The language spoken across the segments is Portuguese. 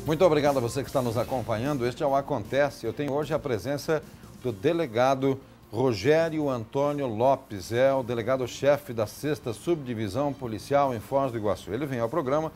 Muito obrigado a você que está nos acompanhando. Este é o Acontece. Eu tenho hoje a presença do delegado Rogério Antônio Lopes, é o delegado-chefe da 6ª Subdivisão Policial em Foz do Iguaçu. Ele vem ao programa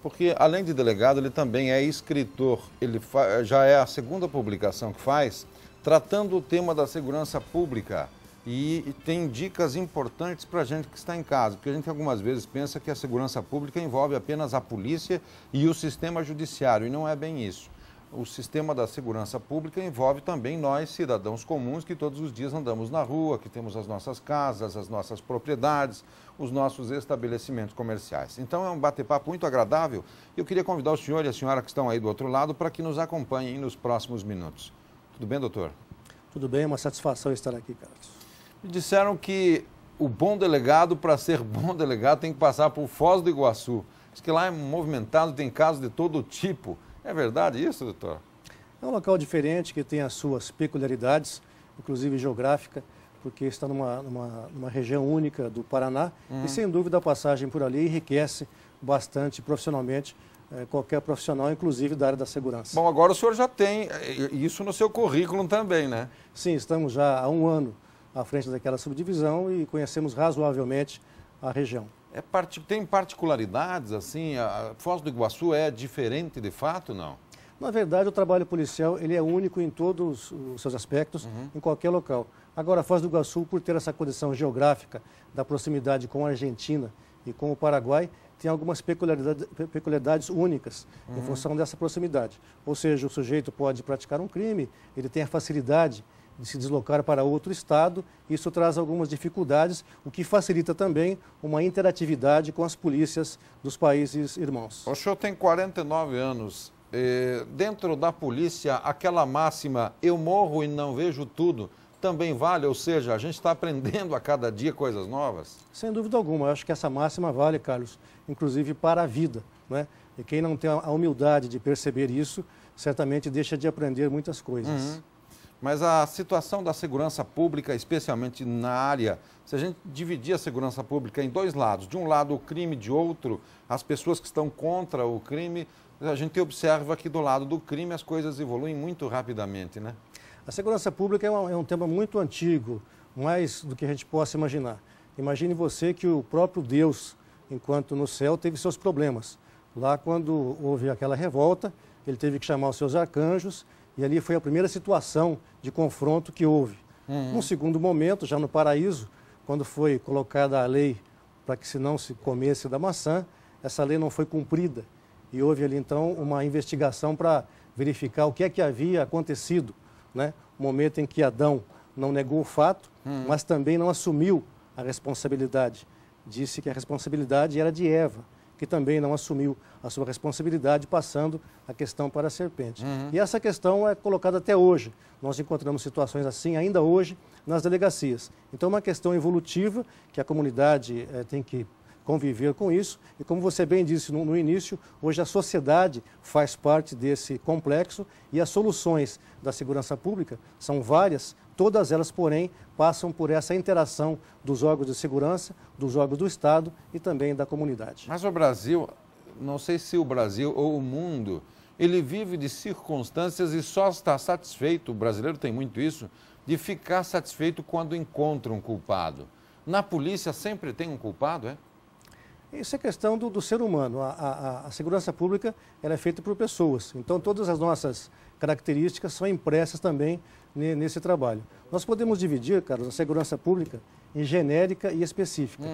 porque, além de delegado, ele também é escritor. Ele já é a 2ª publicação que faz, tratando o tema da segurança pública. E tem dicas importantes para a gente que está em casa, porque a gente algumas vezes pensa que a segurança pública envolve apenas a polícia e o sistema judiciário, e não é bem isso. O sistema da segurança pública envolve também nós, cidadãos comuns, que todos os dias andamos na rua, que temos as nossas casas, as nossas propriedades, os nossos estabelecimentos comerciais. Então é um bate-papo muito agradável. Eu queria convidar o senhor e a senhora que estão aí do outro lado para que nos acompanhem nos próximos minutos. Tudo bem, doutor? Tudo bem, é uma satisfação estar aqui, Carlos. Me disseram que o bom delegado, para ser bom delegado, tem que passar por Foz do Iguaçu. Diz que lá é movimentado, tem casos de todo tipo. É verdade isso, doutor? É um local diferente que tem as suas peculiaridades, inclusive geográfica, porque está numa região única do Paraná e, sem dúvida, a passagem por ali enriquece bastante profissionalmente qualquer profissional, inclusive da área da segurança. Bom, agora o senhor já tem isso no seu currículo também, né? Sim, estamos já há um ano à frente daquela subdivisão e conhecemos razoavelmente a região. Tem particularidades, assim? A Foz do Iguaçu é diferente de fato, não? Na verdade, o trabalho policial ele é único em todos os seus aspectos, em qualquer local. Agora, a Foz do Iguaçu, por ter essa condição geográfica da proximidade com a Argentina e com o Paraguai, tem algumas peculiaridades únicas em função dessa proximidade. Ou seja, o sujeito pode praticar um crime, ele tem a facilidade de se deslocar para outro estado, isso traz algumas dificuldades, o que facilita também uma interatividade com as polícias dos países irmãos. O senhor tem 49 anos. Dentro da polícia, aquela máxima, eu morro e não vejo tudo, também vale? Ou seja, a gente está aprendendo a cada dia coisas novas? Sem dúvida alguma, eu acho que essa máxima vale, Carlos, inclusive para a vida, né? E quem não tem a humildade de perceber isso, certamente deixa de aprender muitas coisas. Mas a situação da segurança pública, especialmente na área, se a gente dividir a segurança pública em dois lados, de um lado o crime, de outro as pessoas que estão contra o crime, a gente observa que do lado do crime as coisas evoluem muito rapidamente, né? A segurança pública é um tema muito antigo, mais do que a gente possa imaginar. Imagine você que o próprio Deus, enquanto no céu, teve seus problemas. Lá, quando houve aquela revolta, ele teve que chamar os seus arcanjos, e ali foi a primeira situação de confronto que houve. Num segundo momento, já no paraíso, quando foi colocada a lei para que se não se comesse da maçã, essa lei não foi cumprida. E houve ali, então, uma investigação para verificar o que é que havia acontecido, né? O momento em que Adão não negou o fato, mas também não assumiu a responsabilidade. Disse que a responsabilidade era de Eva, que também não assumiu a sua responsabilidade, passando a questão para a serpente. E essa questão é colocada até hoje. Nós encontramos situações assim ainda hoje nas delegacias. Então é uma questão evolutiva que a comunidade tem que conviver com isso. E como você bem disse no início, hoje a sociedade faz parte desse complexo e as soluções da segurança pública são várias, todas elas, porém, passam por essa interação dos órgãos de segurança, dos órgãos do Estado e também da comunidade. Mas o Brasil, não sei se o Brasil ou o mundo, ele vive de circunstâncias e só está satisfeito, o brasileiro tem muito isso, de ficar satisfeito quando encontra um culpado. Na polícia sempre tem um culpado, é? Isso é questão do ser humano. A segurança pública ela é feita por pessoas. Então, todas as nossas características são impressas também nesse trabalho. Nós podemos dividir, Carlos, a segurança pública em genérica e específica.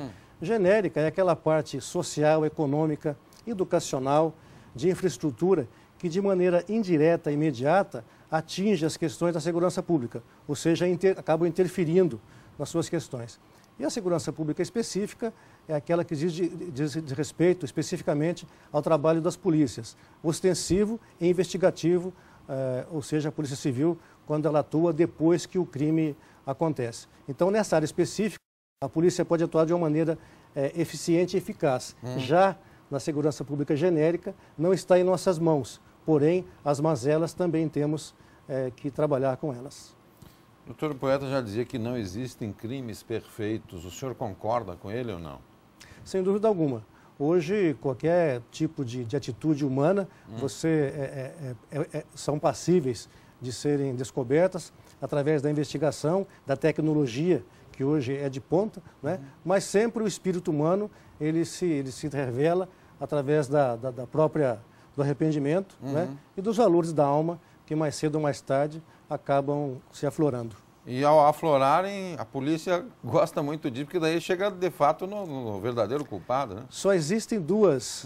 Genérica é aquela parte social, econômica, educacional, de infraestrutura, que de maneira indireta e imediata atinge as questões da segurança pública, ou seja, acabam interferindo nas suas questões. E a segurança pública específica é aquela que diz respeito especificamente ao trabalho das polícias, ostensivo e investigativo, ou seja, a Polícia Civil, quando ela atua depois que o crime acontece. Então, nessa área específica, a polícia pode atuar de uma maneira eficiente e eficaz. Já na segurança pública genérica, não está em nossas mãos, porém, as mazelas também temos que trabalhar com elas. Doutor Poeta já dizia que não existem crimes perfeitos. O senhor concorda com ele ou não? Sem dúvida alguma. Hoje, qualquer tipo de atitude humana, são passíveis de serem descobertas através da investigação, da tecnologia, que hoje é de ponta, né? Mas sempre o espírito humano, ele se revela através do arrependimento, né? E dos valores da alma, que mais cedo ou mais tarde acabam se aflorando. E ao aflorarem, a polícia gosta muito disso, porque daí chega de fato no verdadeiro culpado, né? Só existem duas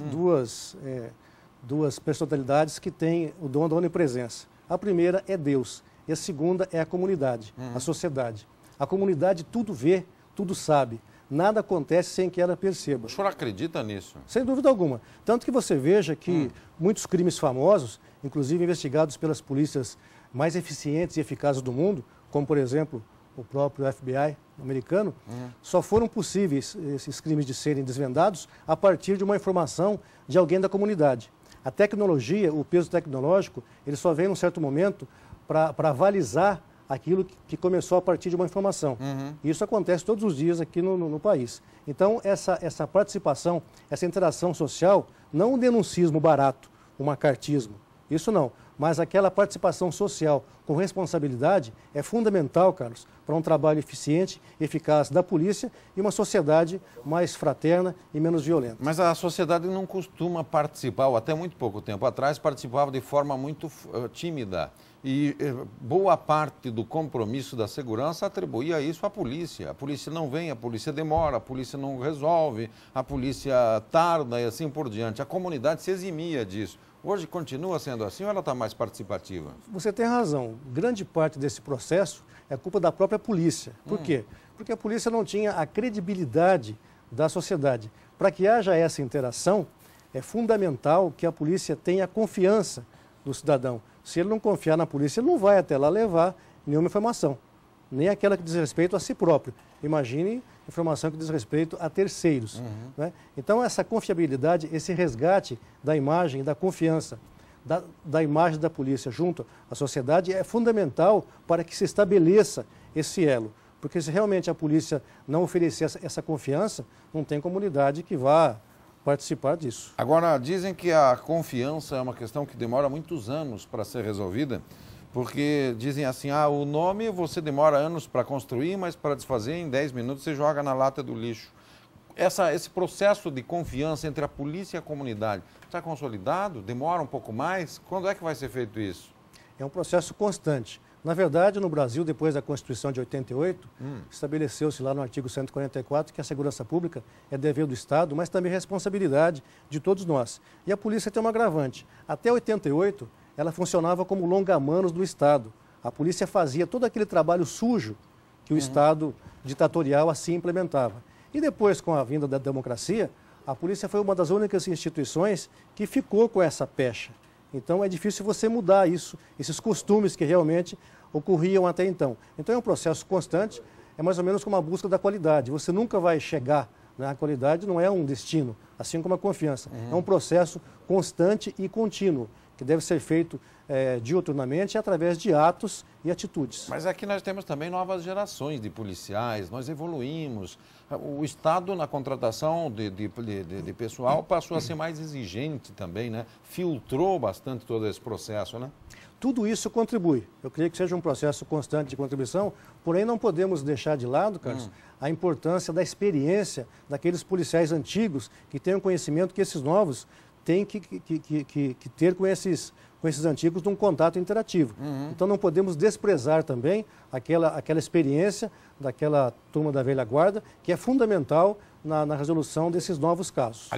personalidades que têm o dom da onipresença. A primeira é Deus e a segunda é a comunidade, a sociedade. A comunidade tudo vê, tudo sabe. Nada acontece sem que ela perceba. O senhor acredita nisso? Sem dúvida alguma. Tanto que você veja que muitos crimes famosos, inclusive investigados pelas polícias mais eficientes e eficazes do mundo, como, por exemplo, o próprio FBI americano, só foram possíveis esses crimes de serem desvendados a partir de uma informação de alguém da comunidade. A tecnologia, o peso tecnológico, ele só vem num certo momento para avalizar aquilo que começou a partir de uma informação. Isso acontece todos os dias aqui no país. Então, essa participação, essa interação social, não um denuncismo barato, um macartismo, isso não. Mas aquela participação social com responsabilidade é fundamental, Carlos, para um trabalho eficiente, eficaz da polícia e uma sociedade mais fraterna e menos violenta. Mas a sociedade não costuma participar, ou até muito pouco tempo atrás, participava de forma muito tímida. E boa parte do compromisso da segurança atribuía isso à polícia. A polícia não vem, a polícia demora, a polícia não resolve, a polícia tarda e assim por diante. A comunidade se eximia disso. Hoje continua sendo assim ou ela está mais participativa? Você tem razão. Grande parte desse processo é culpa da própria polícia. Por quê? Porque a polícia não tinha a credibilidade da sociedade. Para que haja essa interação, é fundamental que a polícia tenha confiança do cidadão. Se ele não confiar na polícia, ele não vai até lá levar nenhuma informação, nem aquela que diz respeito a si próprio. Imagine informação que diz respeito a terceiros. Né? Então, essa confiabilidade, esse resgate da imagem, da confiança, da imagem da polícia junto à sociedade é fundamental para que se estabeleça esse elo. Porque se realmente a polícia não oferecer essa confiança, não tem comunidade que vá participar disso. Agora, dizem que a confiança é uma questão que demora muitos anos para ser resolvida, porque dizem assim, o nome você demora anos para construir, mas para desfazer em 10 minutos você joga na lata do lixo. Esse processo de confiança entre a polícia e a comunidade está consolidado? Demora um pouco mais? Quando é que vai ser feito isso? É um processo constante. Na verdade, no Brasil, depois da Constituição de 88, estabeleceu-se lá no artigo 144 que a segurança pública é dever do Estado, mas também responsabilidade de todos nós. E a polícia tem um agravante. Até 88, ela funcionava como longa-manos do Estado. A polícia fazia todo aquele trabalho sujo que o Estado ditatorial assim implementava. E depois, com a vinda da democracia, a polícia foi uma das únicas instituições que ficou com essa pecha. Então é difícil você mudar isso, esses costumes que realmente ocorriam até então. Então é um processo constante, é mais ou menos como a busca da qualidade. Você nunca vai chegar, né? A qualidade não é um destino, assim como a confiança. É um processo constante e contínuo, que deve ser feito diuturnamente através de atos e atitudes. Mas aqui nós temos também novas gerações de policiais, nós evoluímos. O Estado, na contratação de pessoal, passou a ser mais exigente também, né? Filtrou bastante todo esse processo, né? Tudo isso contribui. Eu creio que seja um processo constante de contribuição, porém não podemos deixar de lado, Carlos, a importância da experiência daqueles policiais antigos que têm o conhecimento que esses novos têm que ter com esses antigos num contato interativo. Então não podemos desprezar também aquela experiência daquela turma da velha guarda, que é fundamental na resolução desses novos casos.